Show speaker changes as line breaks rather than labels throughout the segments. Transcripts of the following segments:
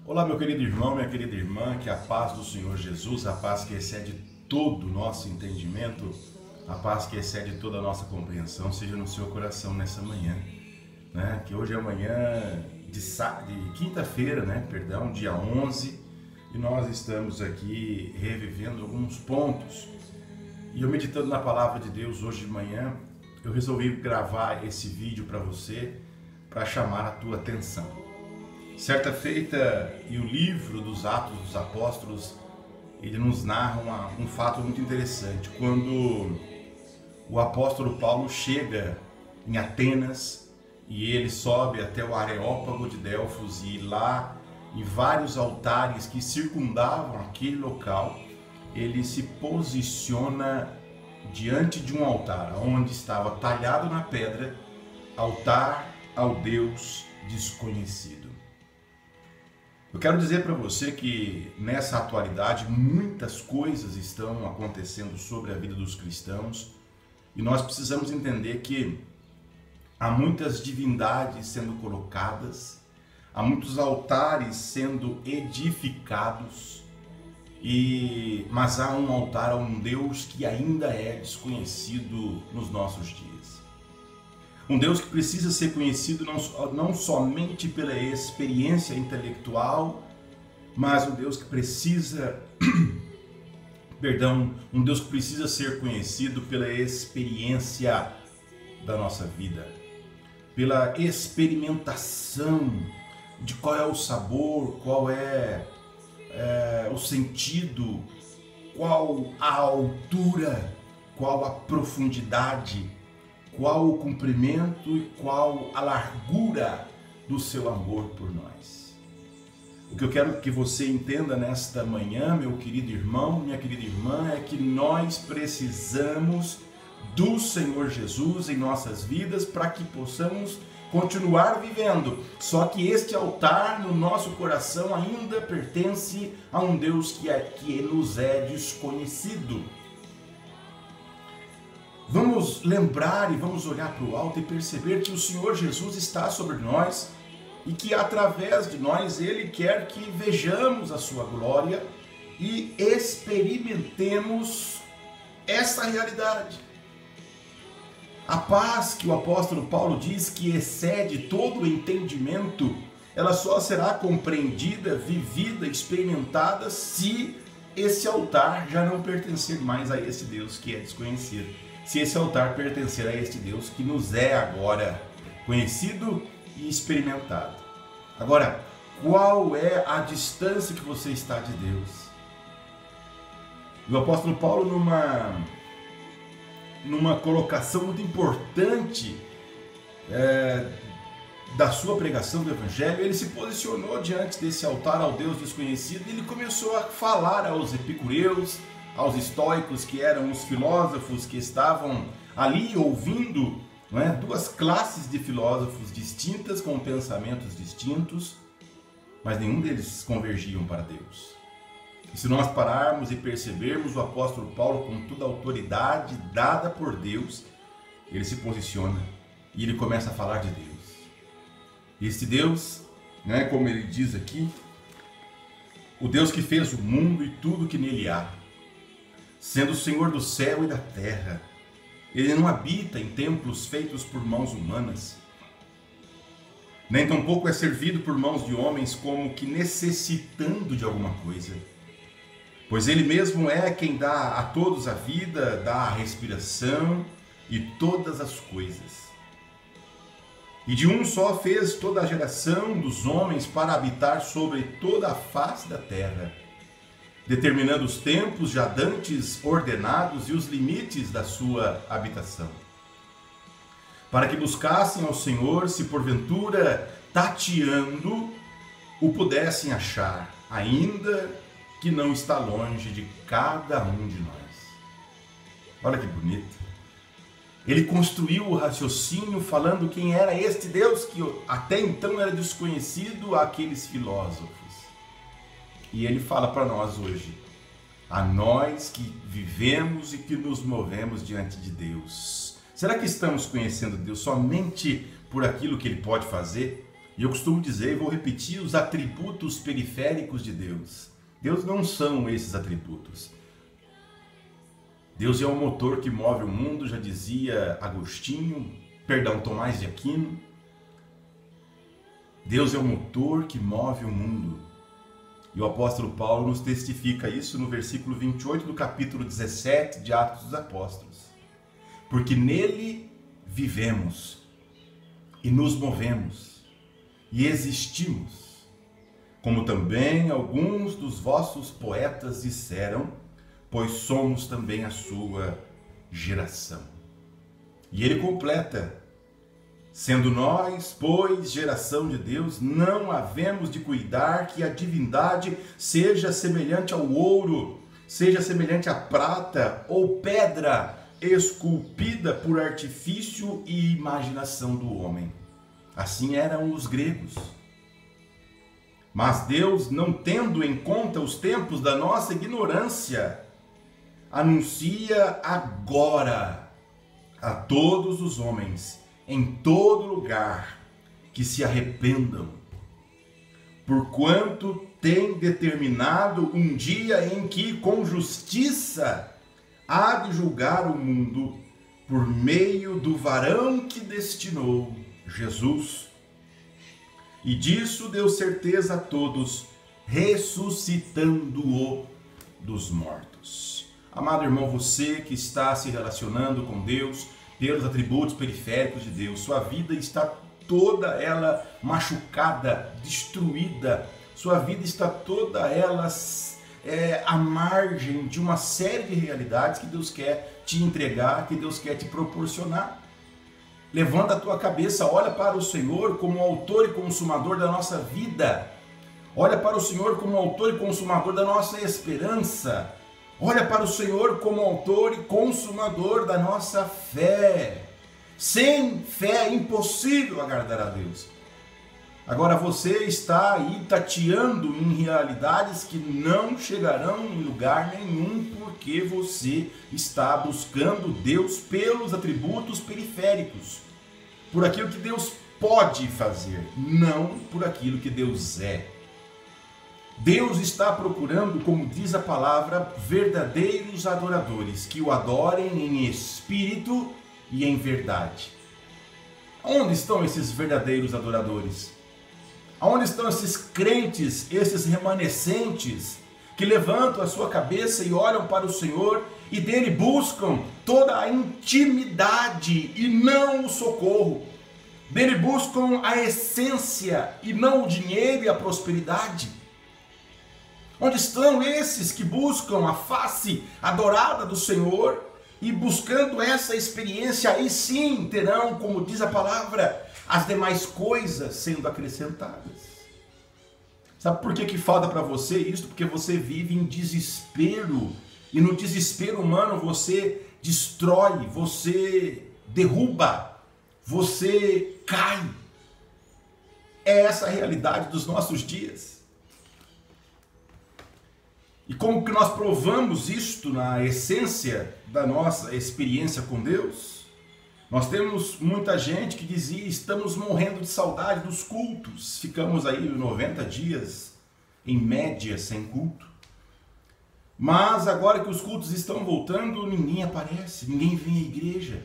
Olá, meu querido irmão, minha querida irmã, que a paz do Senhor Jesus, a paz que excede todo o nosso entendimento, a paz que excede toda a nossa compreensão, seja no seu coração nessa manhã, né? Que hoje é manhã de quinta-feira, né? Perdão, dia 11, e nós estamos aqui revivendo alguns pontos. E eu meditando na palavra de Deus hoje de manhã, eu resolvi gravar esse vídeo para você, para chamar a tua atenção. Certa feita, e o livro dos Atos dos Apóstolos, ele nos narra um fato muito interessante. Quando o apóstolo Paulo chega em Atenas e ele sobe até o Areópago de Delfos, e lá, em vários altares que circundavam aquele local, ele se posiciona diante de um altar, onde estava talhado na pedra, altar ao Deus desconhecido. Eu quero dizer para você que nessa atualidade muitas coisas estão acontecendo sobre a vida dos cristãos e nós precisamos entender que há muitas divindades sendo colocadas, há muitos altares sendo edificados, mas há um altar a um Deus que ainda é desconhecido nos nossos dias. Um Deus que precisa ser conhecido não somente pela experiência intelectual, mas um Deus que precisa, um Deus que precisa ser conhecido pela experiência da nossa vida, pela experimentação de qual é o sabor, qual é o sentido, qual a altura, qual a profundidade, qual o comprimento e qual a largura do seu amor por nós. O que eu quero que você entenda nesta manhã, meu querido irmão, minha querida irmã, é que nós precisamos do Senhor Jesus em nossas vidas para que possamos continuar vivendo. Só que este altar no nosso coração ainda pertence a um Deus que nos é desconhecido. Vamos lembrar e vamos olhar para o alto e perceber que o Senhor Jesus está sobre nós e que através de nós Ele quer que vejamos a sua glória e experimentemos essa realidade. A paz que o apóstolo Paulo diz que excede todo o entendimento, ela só será compreendida, vivida, experimentada se esse altar já não pertencer mais a esse Deus que é desconhecido. Se esse altar pertencer a este Deus que nos é agora conhecido e experimentado. Agora, qual é a distância que você está de Deus? O apóstolo Paulo, numa colocação muito importante da sua pregação do Evangelho, ele se posicionou diante desse altar ao Deus desconhecido e ele começou a falar aos epicureus, aos estoicos, que eram os filósofos que estavam ali ouvindo, não é? Duas classes de filósofos distintas, com pensamentos distintos, mas nenhum deles convergiam para Deus. E se nós pararmos e percebermos o apóstolo Paulo com toda a autoridade dada por Deus, ele se posiciona e ele começa a falar de Deus. Este Deus, né, como ele diz aqui, o Deus que fez o mundo e tudo que nele há, sendo o Senhor do céu e da terra. Ele não habita em templos feitos por mãos humanas, nem tampouco é servido por mãos de homens como que necessitando de alguma coisa, pois ele mesmo é quem dá a todos a vida, dá a respiração e todas as coisas. E de um só fez toda a geração dos homens para habitar sobre toda a face da terra, determinando os tempos já dantes ordenados e os limites da sua habitação, para que buscassem ao Senhor, se porventura, tateando, o pudessem achar, ainda que não está longe de cada um de nós. Olha que bonito. Ele construiu o raciocínio falando quem era este Deus que até então era desconhecido àqueles filósofos. E ele fala para nós hoje, a nós que vivemos e que nos movemos diante de Deus. Será que estamos conhecendo Deus somente por aquilo que Ele pode fazer? E eu costumo dizer, e vou repetir, os atributos periféricos de Deus. Deus não são esses atributos. Deus é o motor que move o mundo, já dizia Tomás de Aquino. Deus é o motor que move o mundo. E o apóstolo Paulo nos testifica isso no versículo 28 do capítulo 17 de Atos dos Apóstolos. Porque nele vivemos e nos movemos e existimos, como também alguns dos vossos poetas disseram, pois somos também a sua geração. E ele completa: sendo nós, pois, geração de Deus, não havemos de cuidar que a divindade seja semelhante ao ouro, seja semelhante à prata ou pedra esculpida por artifício e imaginação do homem. Assim eram os gregos. Mas Deus, não tendo em conta os tempos da nossa ignorância, anuncia agora a todos os homens, em todo lugar, que se arrependam, porquanto tem determinado um dia em que, com justiça, há de julgar o mundo por meio do varão que destinou, Jesus. E disso deu certeza a todos, ressuscitando-o dos mortos. Amado irmão, você que está se relacionando com Deus pelos atributos periféricos de Deus, sua vida está toda ela machucada, destruída, sua vida está toda ela à margem de uma série de realidades que Deus quer te entregar, que Deus quer te proporcionar. Levanta a tua cabeça, olha para o Senhor como autor e consumador da nossa vida. Olha para o Senhor como autor e consumador da nossa esperança. Olha para o Senhor como autor e consumador da nossa fé. Sem fé é impossível agradar a Deus. Agora você está aí tateando em realidades que não chegarão em lugar nenhum, porque você está buscando Deus pelos atributos periféricos, por aquilo que Deus pode fazer, não por aquilo que Deus é. Deus está procurando, como diz a palavra, verdadeiros adoradores, que o adorem em espírito e em verdade. Onde estão esses verdadeiros adoradores? Onde estão esses crentes, esses remanescentes, que levantam a sua cabeça e olham para o Senhor e dele buscam toda a intimidade e não o socorro? Dele buscam a essência e não o dinheiro e a prosperidade? Onde estão esses que buscam a face adorada do Senhor e buscando essa experiência, aí sim terão, como diz a palavra, as demais coisas sendo acrescentadas? Sabe por que falta para você isso? Porque você vive em desespero, e no desespero humano você destrói, você derruba, você cai. É essa a realidade dos nossos dias. E como que nós provamos isto na essência da nossa experiência com Deus? Nós temos muita gente que dizia: estamos morrendo de saudade dos cultos. Ficamos aí 90 dias, em média, sem culto. Mas agora que os cultos estão voltando, ninguém aparece, ninguém vem à igreja.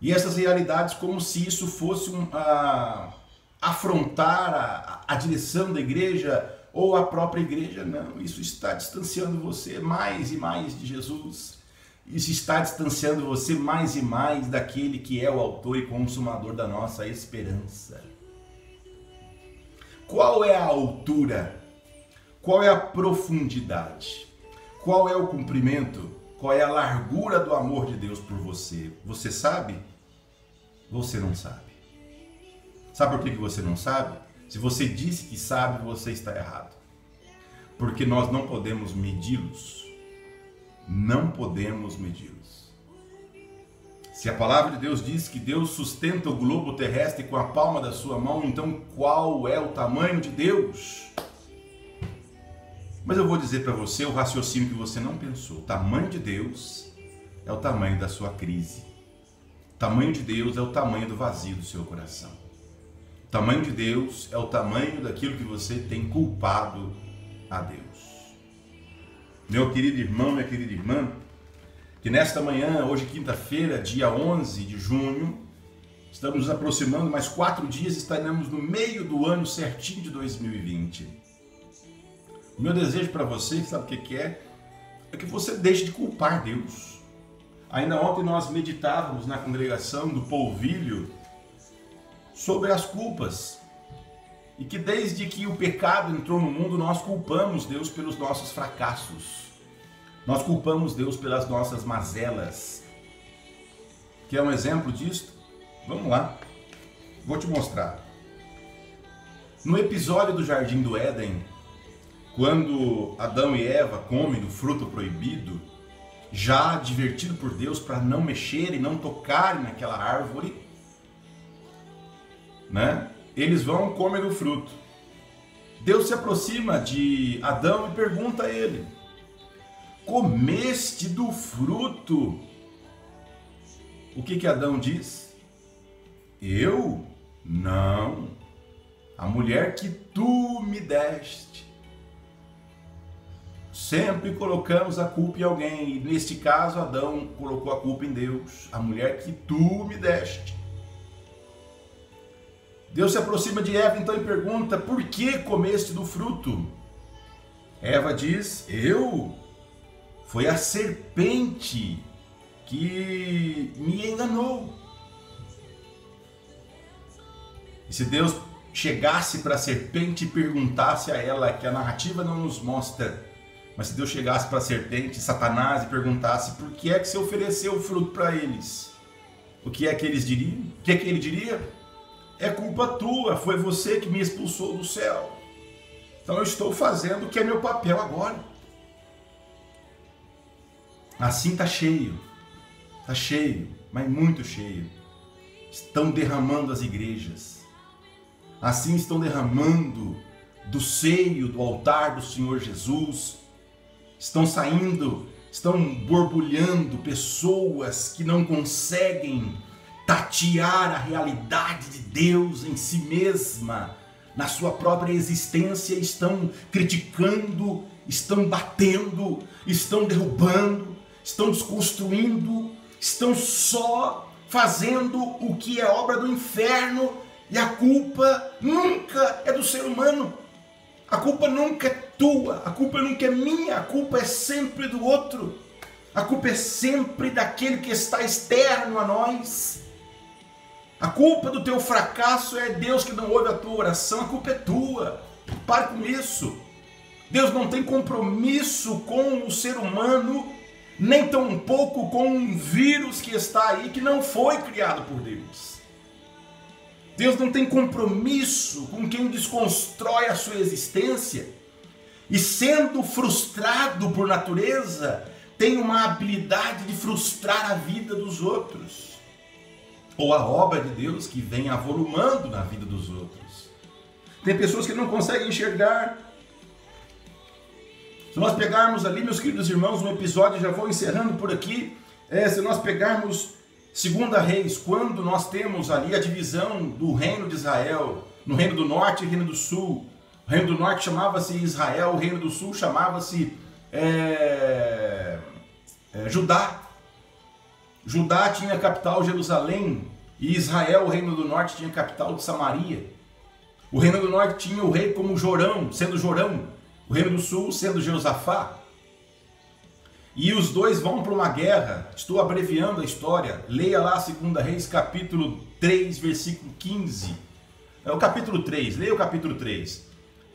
E essas realidades, como se isso fosse afrontar a direção da igreja ou a própria igreja. Não, isso está distanciando você mais e mais de Jesus. Isso está distanciando você mais e mais daquele que é o autor e consumador da nossa esperança. Qual é a altura? Qual é a profundidade? Qual é o comprimento? Qual é a largura do amor de Deus por você? Você sabe? Você não sabe. Sabe por que você não sabe? Se você disse que sabe, você está errado. Porque nós não podemos medi-los. Não podemos medi-los. Se a palavra de Deus diz que Deus sustenta o globo terrestre com a palma da sua mão, então qual é o tamanho de Deus? Mas eu vou dizer para você o raciocínio que você não pensou. O tamanho de Deus é o tamanho da sua crise. O tamanho de Deus é o tamanho do vazio do seu coração. O tamanho de Deus é o tamanho daquilo que você tem culpado a Deus. Meu querido irmão, minha querida irmã, que nesta manhã, hoje quinta-feira, dia 11 de junho, estamos nos aproximando, mais 4 dias estaremos no meio do ano certinho de 2020. O meu desejo para você, sabe o que é? É que você deixe de culpar Deus. Ainda ontem nós meditávamos na congregação do Polvilho sobre as culpas. E que desde que o pecado entrou no mundo, nós culpamos Deus pelos nossos fracassos. Nós culpamos Deus pelas nossas mazelas. Quer um exemplo disso? Vamos lá. Vou te mostrar. No episódio do Jardim do Éden, quando Adão e Eva comem do fruto proibido, já advertido por Deus para não mexerem, não tocarem naquela árvore, né? Eles vão comer do fruto. Deus se aproxima de Adão e pergunta a ele: comeste do fruto? O que Adão diz? Eu? Não. A mulher que tu me deste. Sempre colocamos a culpa em alguém, e neste caso Adão colocou a culpa em Deus. A mulher que tu me deste. Deus se aproxima de Eva então e pergunta: por que comeste do fruto? Eva diz: eu? Foi a serpente que me enganou. E se Deus chegasse para a serpente e perguntasse a ela, que a narrativa não nos mostra, mas se Deus chegasse para a serpente, Satanás, e perguntasse: por que é que você ofereceu o fruto para eles? O que é que eles diriam? O que é que ele diria? É culpa tua, foi você que me expulsou do céu. Então eu estou fazendo o que é meu papel agora. Assim está cheio, mas muito cheio. Estão derramando as igrejas. Assim estão derramando do seio, do altar do Senhor Jesus. Estão saindo, estão borbulhando pessoas que não conseguem tatear a realidade de Deus em si mesma, na sua própria existência, estão criticando, estão batendo, estão derrubando, estão desconstruindo, estão só fazendo o que é obra do inferno, e a culpa nunca é do ser humano, a culpa nunca é tua, a culpa nunca é minha, a culpa é sempre do outro, a culpa é sempre daquele que está externo a nós. A culpa do teu fracasso é Deus que não ouve a tua oração, a culpa é tua. Pare com isso. Deus não tem compromisso com o ser humano, nem tampouco com um vírus que está aí, que não foi criado por Deus. Deus não tem compromisso com quem desconstrói a sua existência e, sendo frustrado por natureza, tem uma habilidade de frustrar a vida dos outros, ou a obra de Deus que vem avolumando na vida dos outros. Tem pessoas que não conseguem enxergar. Se nós pegarmos ali, meus queridos irmãos, um episódio, já vou encerrando por aqui, se nós pegarmos 2 Reis, quando nós temos ali a divisão do reino de Israel, no reino do norte e reino do sul. O reino do norte chamava-se Israel, o reino do sul chamava-se Judá. Judá tinha a capital Jerusalém, e Israel, o reino do norte, tinha a capital de Samaria. O reino do norte tinha o rei como Jorão, sendo Jorão. O reino do sul sendo Jeosafá. E os dois vão para uma guerra. Estou abreviando a história. Leia lá 2 Reis, capítulo 3, versículo 15. É o capítulo 3, leia o capítulo 3.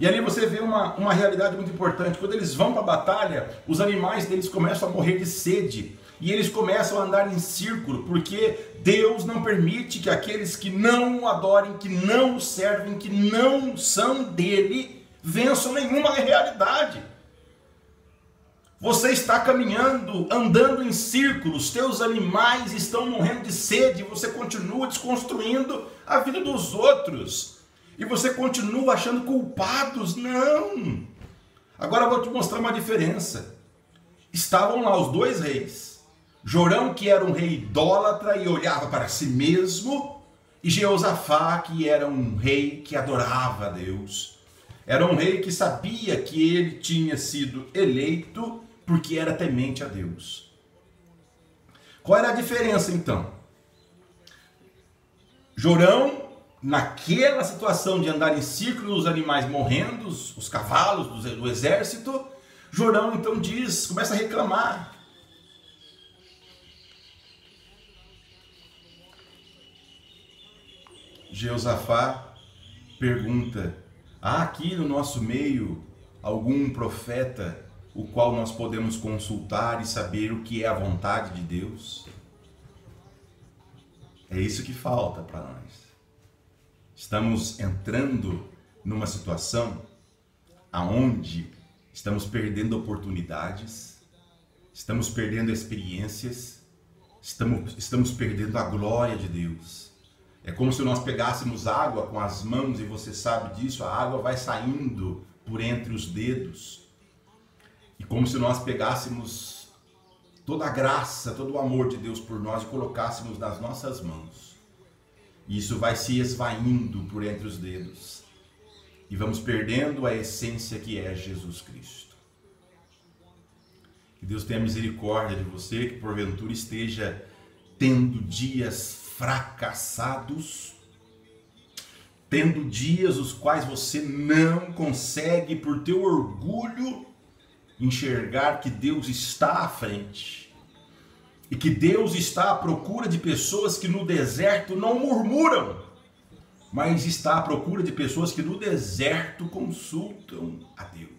E ali você vê uma realidade muito importante. Quando eles vão para a batalha, os animais deles começam a morrer de sede. E eles começam a andar em círculo, porque Deus não permite que aqueles que não o adorem, que não o servem, que não são dele, vençam nenhuma realidade. Você está caminhando, andando em círculos, teus animais estão morrendo de sede, você continua desconstruindo a vida dos outros. E você continua achando culpados. Não! Agora eu vou te mostrar uma diferença. Estavam lá os 2 reis. Jorão, que era um rei idólatra e olhava para si mesmo, E Jeosafá, que era um rei que adorava a Deus, era um rei que sabia que ele tinha sido eleito porque era temente a Deus. Qual era a diferença então? Jorão, naquela situação de andar em círculo, os animais morrendo, os cavalos do exército, Jorão então começa a reclamar. Jeosafá pergunta: há aqui no nosso meio algum profeta o qual nós podemos consultar e saber o que é a vontade de Deus? É isso que falta para nós. Estamos entrando numa situação aonde estamos perdendo oportunidades, estamos perdendo experiências, estamos perdendo a glória de Deus. É como se nós pegássemos água com as mãos, e você sabe disso, a água vai saindo por entre os dedos. E como se nós pegássemos toda a graça, todo o amor de Deus por nós e colocássemos nas nossas mãos. E isso vai se esvaindo por entre os dedos. E vamos perdendo a essência que é Jesus Cristo. Que Deus tenha misericórdia de você, que porventura esteja tendo dias fracassados, tendo dias os quais você não consegue, por teu orgulho, enxergar que Deus está à frente e que Deus está à procura de pessoas que no deserto não murmuram, mas está à procura de pessoas que no deserto consultam a Deus.